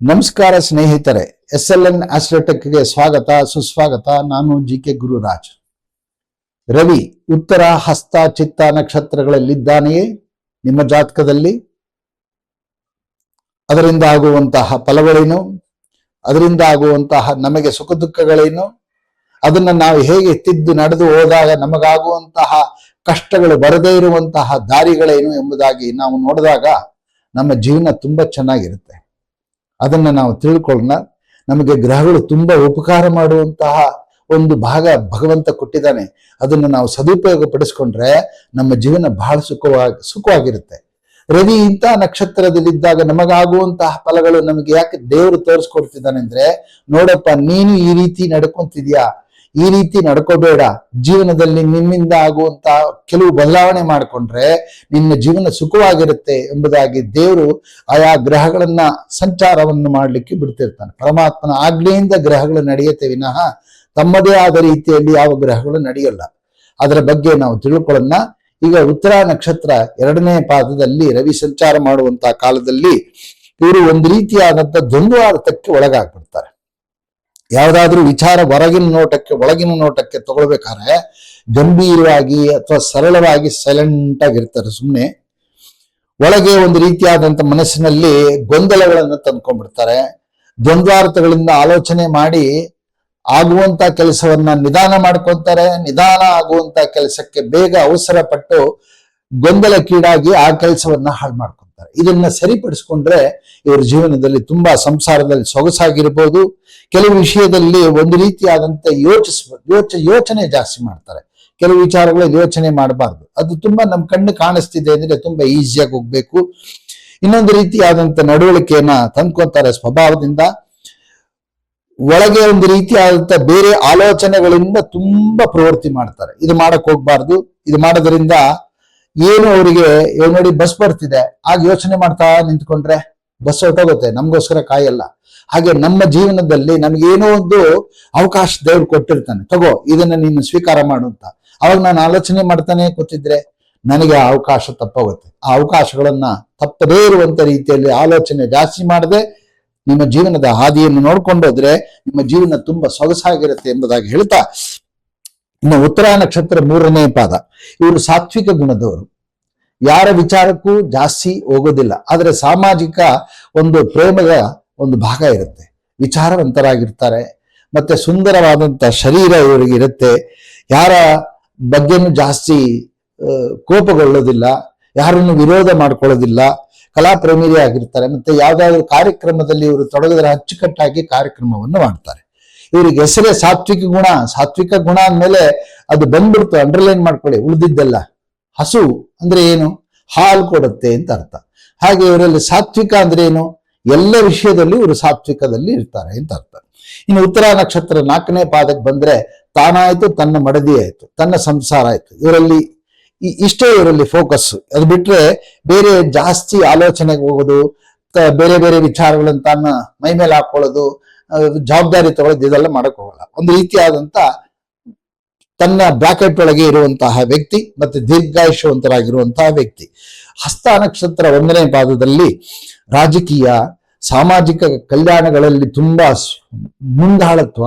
ನಮಸ್ಕಾರ ಸ್ನೇಹಿತರೆ, SLN ಆಸ್ಟ್ರೋಟೆಕ್ಗೆ ಸ್ವಾಗತ ಸುಸ್ವಾಗತ. ನಾನು GK ಗುರುರಾಜ್. ರವಿ ಉತ್ತರ ಹಸ್ತ ಚಿತ್ತ ನಕ್ಷತ್ರಗಳಲ್ಲಿದ್ದಾನೆಯೇ ನಿಮ್ಮ ಜಾತಕದಲ್ಲಿ? ಅದರಿಂದ ಆಗುವಂತಹ ಫಲಗಳೇನು, ಅದರಿಂದ ಆಗುವಂತಹ ನಮಗೆ ಸುಖ ದುಃಖಗಳೇನು, ಅದನ್ನ ನಾವು ಹೇಗೆ ತಿದ್ದು ನಡೆದು ಹೋದಾಗ ನಮಗಾಗುವಂತಹ ಕಷ್ಟಗಳು ಬರದೇ ಇರುವಂತಹ ದಾರಿಗಳೇನು ಎಂಬುದಾಗಿ ನಾವು ನೋಡಿದಾಗ ನಮ್ಮ ಜೀವನ ತುಂಬಾ ಚೆನ್ನಾಗಿರುತ್ತೆ. ಅದನ್ನ ನಾವು ತಿಳ್ಕೊಳ್ಳೋಣ. ನಮಗೆ ಗ್ರಹಗಳು ತುಂಬಾ ಉಪಕಾರ ಮಾಡುವಂತಹ ಒಂದು ಭಾಗ ಭಗವಂತ ಕೊಟ್ಟಿದ್ದಾನೆ. ಅದನ್ನು ನಾವು ಸದುಪಯೋಗ ಪಡಿಸ್ಕೊಂಡ್ರೆ ನಮ್ಮ ಜೀವನ ಬಹಳ ಸುಖವಾಗಿರುತ್ತೆ. ರವಿ ಇಂಥ ನಕ್ಷತ್ರದಲ್ಲಿದ್ದಾಗ ನಮಗಾಗುವಂತಹ ಫಲಗಳು ನಮಗೆ ಯಾಕೆ ದೇವರು ತೋರಿಸ್ಕೊಡ್ತಿದ್ದಾನೆ ಅಂದ್ರೆ, ನೋಡಪ್ಪ ನೀನು ಈ ರೀತಿ ನಡ್ಕೊಂತಿದ್ಯಾ, ಈ ರೀತಿ ನಡ್ಕೋಬೇಡ. ಜೀವನದಲ್ಲಿ ನಿನ್ನಿಂದ ಆಗುವಂತಹ ಕೆಲವು ಬದಲಾವಣೆ ಮಾಡಿಕೊಂಡ್ರೆ ನಿನ್ನ ಜೀವನ ಸುಖವಾಗಿರುತ್ತೆ ಎಂಬುದಾಗಿ ದೇವರು ಆಯಾ ಗ್ರಹಗಳನ್ನ ಸಂಚಾರವನ್ನು ಮಾಡ್ಲಿಕ್ಕೆ ಬಿಡ್ತಿರ್ತಾನೆ. ಪರಮಾತ್ಮನ ಆಜ್ಞೆಯಿಂದ ಗ್ರಹಗಳು ನಡೆಯುತ್ತೆ ವಿನಃ ತಮ್ಮದೇ ಆದ ರೀತಿಯಲ್ಲಿ ಯಾವ ಗ್ರಹಗಳು ನಡೆಯಲ್ಲ. ಅದರ ಬಗ್ಗೆ ನಾವು ತಿಳ್ಕೊಳ್ಳೋಣ. ಈಗ ಉತ್ತರ ನಕ್ಷತ್ರ 2ನೇ ಪಾದದಲ್ಲಿ ರವಿ ಸಂಚಾರ ಮಾಡುವಂತಹ ಕಾಲದಲ್ಲಿ ಇವರು ಒಂದು ರೀತಿಯಾದಂತಹ ದ್ವಂದ್ವಾರ್ಥಕ್ಕೆ ಒಳಗಾಗ್ಬಿಡ್ತಾರೆ. ಯಾವುದಾದ್ರೂ ವಿಚಾರ ಹೊರಗಿನ ನೋಟಕ್ಕೆ ಒಳಗಿನ ನೋಟಕ್ಕೆ ತಗೊಳ್ಬೇಕಾದ್ರೆ ಗಂಭೀರವಾಗಿ ಅಥವಾ ಸರಳವಾಗಿ ಸೈಲೆಂಟ್ ಆಗಿರ್ತಾರೆ. ಸುಮ್ಮನೆ ಒಳಗೆ ಒಂದು ರೀತಿಯಾದಂಥ ಮನಸ್ಸಿನಲ್ಲಿ ಗೊಂದಲಗಳನ್ನು ತಂದ್ಕೊಂಡ್ಬಿಡ್ತಾರೆ. ದ್ವಂದ್ವಾರ್ಥಗಳಿಂದ ಆಲೋಚನೆ ಮಾಡಿ ಆಗುವಂತ ಕೆಲಸವನ್ನ ನಿಧಾನ ಮಾಡ್ಕೊಂತಾರೆ. ನಿಧಾನ ಆಗುವಂತ ಕೆಲಸಕ್ಕೆ ಬೇಗ ಅವಸರ ಪಟ್ಟು ಗೊಂದಲಕ್ಕೀಡಾಗಿ ಆ ಕೆಲಸವನ್ನ ಹಾಳು ಮಾಡ್ಕೊಂತಾರೆ. ಇದನ್ನ ಸರಿಪಡಿಸ್ಕೊಂಡ್ರೆ ಇವರ ಜೀವನದಲ್ಲಿ ತುಂಬಾ ಸಂಸಾರದಲ್ಲಿ ಸೊಗಸಾಗಿರ್ಬೋದು. ಕೆಲವು ವಿಷಯದಲ್ಲಿ ಒಂದು ರೀತಿಯಾದಂತ ಯೋಚನೆ ಜಾಸ್ತಿ ಮಾಡ್ತಾರೆ. ಕೆಲವು ವಿಚಾರಗಳಲ್ಲಿ ಯೋಚನೆ ಮಾಡಬಾರ್ದು. ಅದು ತುಂಬಾ ನಮ್ ಕಣ್ಣು ಕಾಣಿಸ್ತಿದೆ ಅಂದ್ರೆ ತುಂಬಾ ಈಸಿಯಾಗಿ ಹೋಗ್ಬೇಕು. ಇನ್ನೊಂದು ರೀತಿಯಾದಂತ ನಡವಳಿಕೆಯನ್ನ ತಂದ್ಕೊಂತಾರೆ ಸ್ವಭಾವದಿಂದ. ಒಳಗೆ ಒಂದು ರೀತಿಯಾದಂತ ಬೇರೆ ಆಲೋಚನೆಗಳಿಂದ ತುಂಬಾ ಪ್ರವೃತ್ತಿ ಮಾಡ್ತಾರೆ. ಇದು ಮಾಡಕ್ ಹೋಗ್ಬಾರ್ದು, ಇದು ಮಾಡೋದ್ರಿಂದ ಏನು ಅವರಿಗೆ ನೋಡಿ ಬಸ್ ಬರ್ತಿದೆ ಆಗ ಯೋಚನೆ ಮಾಡ್ತಾ ನಿಂತ್ಕೊಂಡ್ರೆ ಬಸ್ ಹೊರಟೋಗುತ್ತೆ, ನಮ್ಗೋಸ್ಕರ ಕಾಯಲ್ಲ. ಹಾಗೆ ನಮ್ಮ ಜೀವನದಲ್ಲಿ ನಮ್ಗೇನೋ ಒಂದು ಅವಕಾಶ ದೇವ್ರು ಕೊಟ್ಟಿರ್ತಾನೆ, ತಗೋ ಇದನ್ನ ನೀನು ಸ್ವೀಕಾರ ಮಾಡು ಅಂತ. ಅವಾಗ ನಾನು ಆಲೋಚನೆ ಮಾಡ್ತಾನೆ ಕೂತಿದ್ರೆ ನನಗೆ ಆ ಅವಕಾಶ ತಪ್ಪೋಗುತ್ತೆ. ಆ ಅವಕಾಶಗಳನ್ನ ತಪ್ಪದೇ ಇರುವಂತ ರೀತಿಯಲ್ಲಿ ಆಲೋಚನೆ ಜಾಸ್ತಿ ಮಾಡದೆ ನಿಮ್ಮ ಜೀವನದ ಹಾದಿಯನ್ನು ನೋಡ್ಕೊಂಡೋದ್ರೆ ನಿಮ್ಮ ಜೀವನ ತುಂಬಾ ಸೊಗಸಾಗಿರುತ್ತೆ ಎಂಬುದಾಗಿ ಹೇಳ್ತಾ, ಇನ್ನು ಉತ್ತರ ನಕ್ಷತ್ರ 3ನೇ ಪಾದ ಇವರು ಸಾತ್ವಿಕ ಗುಣದವರು. ಯಾರ ವಿಚಾರಕ್ಕೂ ಜಾಸ್ತಿ ಹೋಗೋದಿಲ್ಲ. ಆದ್ರೆ ಸಾಮಾಜಿಕ ಒಂದು ಪ್ರೇಮದ ಒಂದು ಭಾಗ ಇರುತ್ತೆ. ವಿಚಾರವಂತರಾಗಿರ್ತಾರೆ. ಮತ್ತೆ ಸುಂದರವಾದಂತ ಶರೀರ ಇವರಿಗೆ ಇರುತ್ತೆ. ಯಾರ ಬಗ್ಗೆನೂ ಜಾಸ್ತಿ ಕೋಪಗೊಳ್ಳೋದಿಲ್ಲ, ಯಾರನ್ನು ವಿರೋಧ ಮಾಡ್ಕೊಳ್ಳೋದಿಲ್ಲ. ಕಲಾಪ್ರೇಮಿರೇ ಆಗಿರ್ತಾರೆ. ಮತ್ತೆ ಯಾವ್ದಾದ್ರು ಕಾರ್ಯಕ್ರಮದಲ್ಲಿ ಇವರು ತೊಡಗಿದ್ರೆ ಅಚ್ಚುಕಟ್ಟಾಗಿ ಕಾರ್ಯಕ್ರಮವನ್ನು ಮಾಡ್ತಾರೆ. ಇವರಿಗೆ ಹೆಸರೇ ಸಾತ್ವಿಕ ಗುಣ. ಸಾತ್ವಿಕ ಗುಣ ಅಂದ್ಮೇಲೆ ಅದು ಬಂದ್ಬಿಡ್ತು, ಅಂಡರ್ಲೈನ್ ಮಾಡ್ಕೊಳ್ಳಿ. ಉಳಿದಿದ್ದೆಲ್ಲ ಹಸು ಅಂದ್ರೆ ಏನು, ಹಾಲು ಕೊಡುತ್ತೆ ಅಂತ ಅರ್ಥ. ಹಾಗೆ ಇವರಲ್ಲಿ ಸಾತ್ವಿಕ ಅಂದ್ರೆ ಏನು, ಎಲ್ಲ ವಿಷಯದಲ್ಲಿ ಇವರು ಸಾತ್ವಿಕದಲ್ಲಿ ಇರ್ತಾರೆ ಅಂತ ಅರ್ಥ. ಇನ್ನು ಉತ್ತರ ನಕ್ಷತ್ರ 4ನೇ ಪಾದಕ್ಕೆ ಬಂದ್ರೆ ತಾನಾಯ್ತು, ತನ್ನ ಮಡದಿ ಆಯ್ತು, ತನ್ನ ಸಂಸಾರ ಆಯ್ತು. ಇವರಲ್ಲಿ ಇಷ್ಟೇ ಇವರಲ್ಲಿ ಫೋಕಸ್. ಅದು ಬಿಟ್ರೆ ಬೇರೆ ಜಾಸ್ತಿ ಆಲೋಚನೆಗೆ ಹೋಗೋದು, ಬೇರೆ ಬೇರೆ ವಿಚಾರಗಳನ್ನ ತನ್ನ ಮೈ ಮೇಲೆ ಹಾಕೊಳ್ಳೋದು, ಜವಾಬ್ದಾರಿ ತಗೊಳ್ಳೋದು, ಇದೆಲ್ಲ ಮಾಡಕ್ ಹೋಗಲ್ಲ. ಒಂದು ರೀತಿಯಾದಂತ ತನ್ನ ಬ್ರಾಕೆಟ್ ಒಳಗೆ ಇರುವಂತಹ ವ್ಯಕ್ತಿ, ಮತ್ತೆ ದೀರ್ಘಾಯುಷ್ಯವಂತರಾಗಿರುವಂತಹ ವ್ಯಕ್ತಿ. ಹಸ್ತ ನಕ್ಷತ್ರ 1ನೇ ಪಾದದಲ್ಲಿ ರಾಜಕೀಯ ಸಾಮಾಜಿಕ ಕಲ್ಯಾಣಗಳಲ್ಲಿ ತುಂಬಾ ಮುಂದಾಳತ್ವ,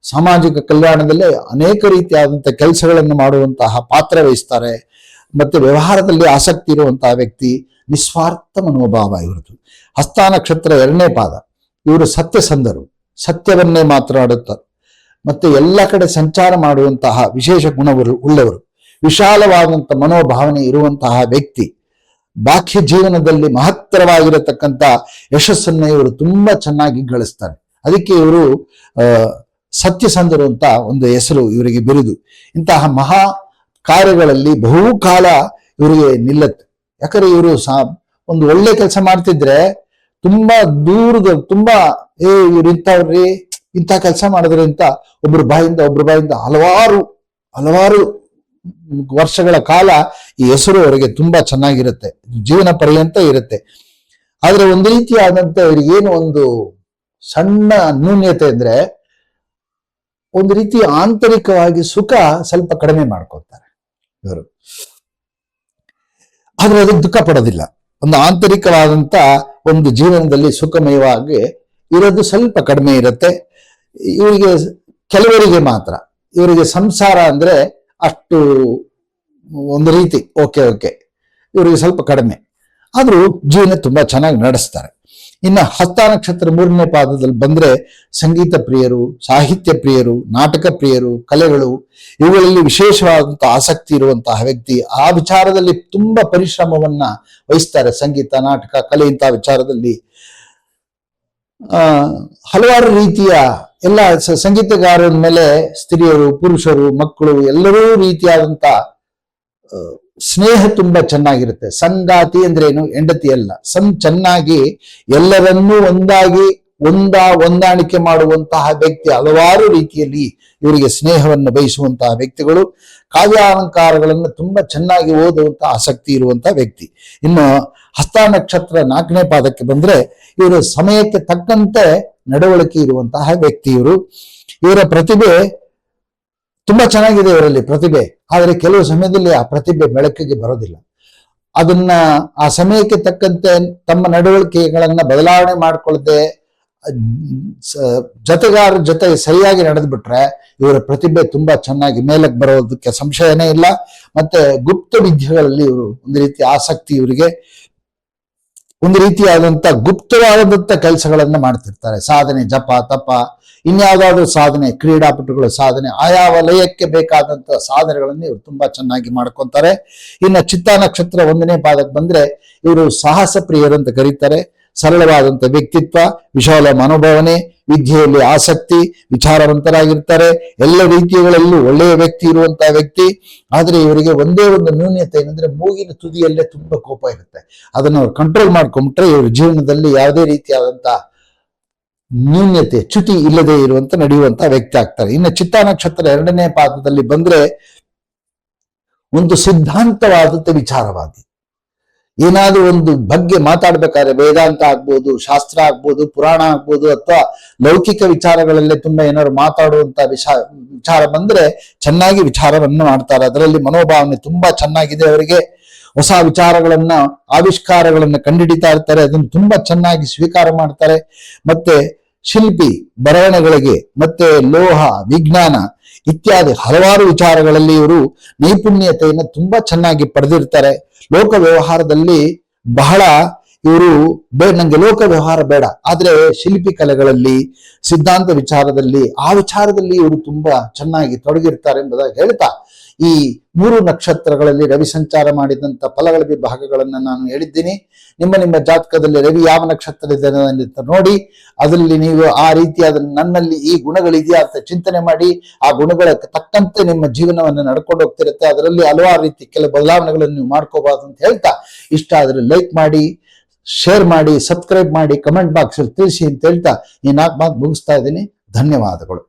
ಸಾಮಾಜಿಕ ಕಲ್ಯಾಣದಲ್ಲಿ ಅನೇಕ ರೀತಿಯಾದಂಥ ಕೆಲಸಗಳನ್ನು ಮಾಡುವಂತಹ ಪಾತ್ರ ವಹಿಸ್ತಾರೆ. ಮತ್ತೆ ವ್ಯವಹಾರದಲ್ಲಿ ಆಸಕ್ತಿ ಇರುವಂತಹ ವ್ಯಕ್ತಿ, ನಿಸ್ವಾರ್ಥ ಮನೋಭಾವ ಇವ್ರದ್ದು. ಹಸ್ತ ನಕ್ಷತ್ರ 2ನೇ ಪಾದ ಇವರು ಸತ್ಯಸಂಧರು, ಸತ್ಯವನ್ನೇ ಮಾತನಾಡುತ್ತಾರೆ. ಮತ್ತೆ ಎಲ್ಲ ಕಡೆ ಸಂಚಾರ ಮಾಡುವಂತಹ ವಿಶೇಷ ಉಳ್ಳವರು, ವಿಶಾಲವಾದಂಥ ಮನೋಭಾವನೆ ಇರುವಂತಹ ವ್ಯಕ್ತಿ. ಬಾಹ್ಯ ಜೀವನದಲ್ಲಿ ಮಹತ್ತರವಾಗಿರತಕ್ಕಂಥ ಯಶಸ್ಸನ್ನ ಇವರು ತುಂಬಾ ಚೆನ್ನಾಗಿ ಗಳಿಸ್ತಾರೆ. ಅದಕ್ಕೆ ಇವರು ಸತ್ಯಸಂಧರು ಅಂತ ಒಂದು ಹೆಸರು ಇವರಿಗೆ ಬಿರುದು. ಇಂತಹ ಮಹಾ ಕಾರ್ಯಗಳಲ್ಲಿ ಬಹುಕಾಲ ಇವರಿಗೆ ನಿಲ್ಲತ್ತೆ. ಯಾಕಂದ್ರೆ ಇವರು ಒಂದು ಒಳ್ಳೆ ಕೆಲಸ ಮಾಡ್ತಿದ್ರೆ ತುಂಬಾ ದೂರದ ತುಂಬಾ ಇವ್ರು ಇಂಥವ್ರಿ ಇಂಥ ಕೆಲಸ ಮಾಡಿದ್ರೆ ಅಂತ ಒಬ್ರ ಬಾಯಿಂದ ಹಲವಾರು ವರ್ಷಗಳ ಕಾಲ ಈ ಹೆಸರು ಅವರಿಗೆ ತುಂಬಾ ಚೆನ್ನಾಗಿರುತ್ತೆ, ಜೀವನ ಪರ್ಯಂತ ಇರುತ್ತೆ. ಆದ್ರೆ ಒಂದು ರೀತಿಯಾದಂತ ಇವರಿಗೇನು ಒಂದು ಸಣ್ಣ ನ್ಯೂನ್ಯತೆ ಅಂದ್ರೆ, ಒಂದು ರೀತಿ ಆಂತರಿಕವಾಗಿ ಸುಖ ಸ್ವಲ್ಪ ಕಡಿಮೆ ಮಾಡ್ಕೊತಾರೆ ಇವರು. ಆದ್ರೆ ಅದಕ್ಕೆ ದುಃಖ ಪಡೋದಿಲ್ಲ. ಒಂದು ಆಂತರಿಕವಾದಂತ ಒಂದು ಜೀವನದಲ್ಲಿ ಸುಖಮಯವಾಗಿ ಇರೋದು ಸ್ವಲ್ಪ ಕಡಿಮೆ ಇರುತ್ತೆ. ಇವರಿಗೆ ಕೆಲವರಿಗೆ ಮಾತ್ರ, ಇವರಿಗೆ ಸಂಸಾರ ಅಂದ್ರೆ ಅಷ್ಟು ಒಂದು ರೀತಿ ಓಕೆ ಇವರಿಗೆ ಸ್ವಲ್ಪ ಕಡಿಮೆ, ಆದ್ರೂ ಜೀವನ ತುಂಬಾ ಚೆನ್ನಾಗಿ ನಡೆಸ್ತಾರೆ. ಇನ್ನು ಹಸ್ತ ನಕ್ಷತ್ರ 3ನೇ ಪಾದದಲ್ಲಿ ಬಂದ್ರೆ ಸಂಗೀತ ಪ್ರಿಯರು, ಸಾಹಿತ್ಯ ಪ್ರಿಯರು, ನಾಟಕ ಪ್ರಿಯರು, ಕಲೆಗಳು ಇವುಗಳಲ್ಲಿ ವಿಶೇಷವಾದಂತಹ ಆಸಕ್ತಿ ಇರುವಂತಹ ವ್ಯಕ್ತಿ. ಆ ವಿಚಾರದಲ್ಲಿ ತುಂಬಾ ಪರಿಶ್ರಮವನ್ನ ವಹಿಸ್ತಾರೆ. ಸಂಗೀತ, ನಾಟಕ, ಕಲೆ ಇಂತಹ ವಿಚಾರದಲ್ಲಿ ಹಲವಾರು ರೀತಿಯ ಎಲ್ಲ ಸಂಗೀತಗಾರರ ಮೇಲೆ ಸ್ತ್ರೀಯರು, ಪುರುಷರು, ಮಕ್ಕಳು ಎಲ್ಲರೂ ರೀತಿಯಾದಂತ ಸ್ನೇಹ ತುಂಬಾ ಚೆನ್ನಾಗಿರುತ್ತೆ. ಸಂಗಾತಿ ಅಂದ್ರೇನು? ಹೆಂಡತಿ ಅಲ್ಲ. ಚೆನ್ನಾಗಿ ಎಲ್ಲರನ್ನೂ ಒಂದಾಗಿ ಹೊಂದಾಣಿಕೆ ಮಾಡುವಂತಹ ವ್ಯಕ್ತಿ. ಹಲವಾರು ರೀತಿಯಲ್ಲಿ ಇವರಿಗೆ ಸ್ನೇಹವನ್ನು ಬಯಸುವಂತಹ ವ್ಯಕ್ತಿಗಳು. ಕಾವ್ಯಾಲಂಕಾರಗಳನ್ನು ತುಂಬಾ ಚೆನ್ನಾಗಿ ಓದುವಂತಹ ಆಸಕ್ತಿ ಇರುವಂತಹ ವ್ಯಕ್ತಿ. ಇನ್ನು ಹಸ್ತ ನಕ್ಷತ್ರ 4ನೇ ಪಾದಕ್ಕೆ ಬಂದ್ರೆ ಇವರು ಸಮಯಕ್ಕೆ ತಕ್ಕಂತೆ ನಡವಳಿಕೆ ಇರುವಂತಹ ವ್ಯಕ್ತಿ. ಇವರ ಪ್ರತಿಭೆ ತುಂಬಾ ಚೆನ್ನಾಗಿದೆ, ಇವರಲ್ಲಿ ಪ್ರತಿಭೆ. ಆದರೆ ಕೆಲವು ಸಮಯದಲ್ಲಿ ಆ ಪ್ರತಿಭೆ ಬೆಳಕಿಗೆ ಬರೋದಿಲ್ಲ. ಅದನ್ನ ಆ ಸಮಯಕ್ಕೆ ತಕ್ಕಂತೆ ತಮ್ಮ ನಡವಳಿಕೆಗಳನ್ನ ಬದಲಾವಣೆ ಮಾಡಿಕೊಳ್ಳದೆ ಜೊತೆಗಾರರ ಜೊತೆ ಸರಿಯಾಗಿ ನಡೆದ್ಬಿಟ್ರೆ ಇವರ ಪ್ರತಿಭೆ ತುಂಬಾ ಚೆನ್ನಾಗಿ ಮೇಲಕ್ಕೆ ಬರೋದಕ್ಕೆ ಸಂಶಯನೇ ಇಲ್ಲ. ಮತ್ತೆ ಗುಪ್ತ ವಿದ್ಯೆಗಳಲ್ಲಿ ಇವರು ಒಂದು ರೀತಿ ಆಸಕ್ತಿ, ಇವರಿಗೆ ಒಂದು ರೀತಿಯಾದಂತ ಗುಪ್ತವಾದಂತ ಕೆಲಸಗಳನ್ನ ಮಾಡ್ತಿರ್ತಾರೆ. ಸಾಧನೆ, ಜಪ, ತಪ, ಇನ್ಯಾವುದಾದ್ರೂ ಸಾಧನೆ, ಕ್ರೀಡಾಪಟುಗಳ ಸಾಧನೆ, ಆಯಾ ವಲಯಕ್ಕೆ ಬೇಕಾದಂತ ಸಾಧನೆಗಳನ್ನು ಇವರು ತುಂಬಾ ಚೆನ್ನಾಗಿ ಮಾಡ್ಕೊಂತಾರೆ. ಇನ್ನು ಚಿತ್ತಾ ನಕ್ಷತ್ರ 1ನೇ ಪಾದಕ್ಕೆ ಬಂದ್ರೆ ಇವರು ಸಾಹಸ ಪ್ರಿಯರು ಅಂತ ಕರೀತಾರೆ. ಸರಳವಾದಂತ ವ್ಯಕ್ತಿತ್ವ, ವಿಶಾಲ ಮನೋಭಾವನೆ, ವಿದ್ಯೆಯಲ್ಲಿ ಆಸಕ್ತಿ, ವಿಚಾರವಂತರಾಗಿರ್ತಾರೆ. ಎಲ್ಲ ರೀತಿಗಳಲ್ಲೂ ಒಳ್ಳೆಯ ವ್ಯಕ್ತಿ ಇರುವಂತಹ ವ್ಯಕ್ತಿ. ಆದ್ರೆ ಇವರಿಗೆ ಒಂದೇ ಒಂದು ನ್ಯೂನ್ಯತೆ ಏನಂದ್ರೆ ಮೂಗಿನ ತುದಿಯಲ್ಲೇ ತುಂಬಾ ಕೋಪ ಇರುತ್ತೆ. ಅದನ್ನು ಅವ್ರು ಕಂಟ್ರೋಲ್ ಮಾಡ್ಕೊಂಡ್ಬಿಟ್ರೆ ಇವ್ರ ಜೀವನದಲ್ಲಿ ಯಾವುದೇ ರೀತಿಯಾದಂತ ನ್ಯೂನ್ಯತೆ, ಚ್ಯುತಿ ಇಲ್ಲದೆ ಇರುವಂತ ನಡೆಯುವಂತ ವ್ಯಕ್ತಿ ಆಗ್ತಾರೆ. ಇನ್ನು ಚಿತ್ತಾ ನಕ್ಷತ್ರ 2ನೇ ಪಾದದಲ್ಲಿ ಬಂದ್ರೆ ಒಂದು ಸಿದ್ಧಾಂತವಾದಂತ ವಿಚಾರವಾದಿ. ಏನಾದ್ರೂ ಒಂದು ಬಗ್ಗೆ ಮಾತಾಡ್ಬೇಕಾದ್ರೆ ವೇದಾಂತ ಆಗ್ಬೋದು, ಶಾಸ್ತ್ರ ಆಗ್ಬೋದು, ಪುರಾಣ ಆಗ್ಬೋದು, ಅಥವಾ ಲೌಕಿಕ ವಿಚಾರಗಳಲ್ಲೇ ತುಂಬಾ ಏನಾದ್ರು ಮಾತಾಡುವಂತ ವಿಚಾರ ಬಂದ್ರೆ ಚೆನ್ನಾಗಿ ವಿಚಾರವನ್ನು ಮಾಡ್ತಾರೆ. ಅದರಲ್ಲಿ ಮನೋಭಾವನೆ ತುಂಬಾ ಚೆನ್ನಾಗಿದೆ ಅವರಿಗೆ. ಹೊಸ ವಿಚಾರಗಳನ್ನ, ಆವಿಷ್ಕಾರಗಳನ್ನ ಕಂಡುಹಿಡಿತಾ ಇರ್ತಾರೆ. ಅದನ್ನು ತುಂಬಾ ಚೆನ್ನಾಗಿ ಸ್ವೀಕಾರ ಮಾಡ್ತಾರೆ. ಮತ್ತೆ ಶಿಲ್ಪಿ, ಬರವಣಿಗೆಗಳಿಗೆ, ಮತ್ತೆ ಲೋಹ, ವಿಜ್ಞಾನ ಇತ್ಯಾದಿ ಹಲವಾರು ವಿಚಾರಗಳಲ್ಲಿ ಇವರು ನೈಪುಣ್ಯತೆಯನ್ನು ತುಂಬಾ ಚೆನ್ನಾಗಿ ಪಡೆದಿರ್ತಾರೆ. ಲೋಕ ವ್ಯವಹಾರದಲ್ಲಿ ಬಹಳ ಇವರು ನಂಗೆ ಲೋಕ ವ್ಯವಹಾರ ಬೇಡ, ಆದ್ರೆ ಶಿಲ್ಪಿ ಕಲೆಗಳಲ್ಲಿ, ಸಿದ್ಧಾಂತ ವಿಚಾರದಲ್ಲಿ, ಆ ವಿಚಾರದಲ್ಲಿ ಇವರು ತುಂಬಾ ಚೆನ್ನಾಗಿ ತೊಡಗಿರ್ತಾರೆ ಎಂಬುದಾಗಿ ಹೇಳ್ತಾ, ಈ 3 ನಕ್ಷತ್ರಗಳಲ್ಲಿ ರವಿ ಸಂಚಾರ ಮಾಡಿದಂತ ಫಲಗಳ ವಿಭಾಗಗಳನ್ನ ನಾನು ಹೇಳಿದ್ದೀನಿ. ನಿಮ್ಮ ಜಾತಕದಲ್ಲಿ ರವಿ ಯಾವ ನಕ್ಷತ್ರ ಇದೆ ಅಂತ ನೋಡಿ, ಅದರಲ್ಲಿ ನೀವು ಆ ರೀತಿಯಾದ ನನ್ನಲ್ಲಿ ಈ ಗುಣಗಳಿದೆಯಾ ಅಂತ ಚಿಂತನೆ ಮಾಡಿ, ಆ ಗುಣಗಳ ತಕ್ಕಂತೆ ನಿಮ್ಮ ಜೀವನವನ್ನು ನಡ್ಕೊಂಡು ಹೋಗ್ತಿರುತ್ತೆ. ಅದರಲ್ಲಿ ಹಲವಾರು ರೀತಿ ಕೆಲವು ಬದಲಾವಣೆಗಳನ್ನು ನೀವು ಮಾಡ್ಕೋಬಾರ್ದು ಅಂತ ಹೇಳ್ತಾ, ಇಷ್ಟ ಆದ್ರೆ ಲೈಕ್ ಮಾಡಿ, ಶೇರ್ ಮಾಡಿ, ಸಬ್ಸ್ಕ್ರೈಬ್ ಮಾಡಿ, ಕಮೆಂಟ್ ಬಾಕ್ಸ್ ಅಲ್ಲಿ ತಿಳಿಸಿ ಅಂತ ಹೇಳ್ತಾ ಈ 4 ಮಾತು ಮುಗಿಸ್ತಾ ಇದ್ದೀನಿ. ಧನ್ಯವಾದಗಳು.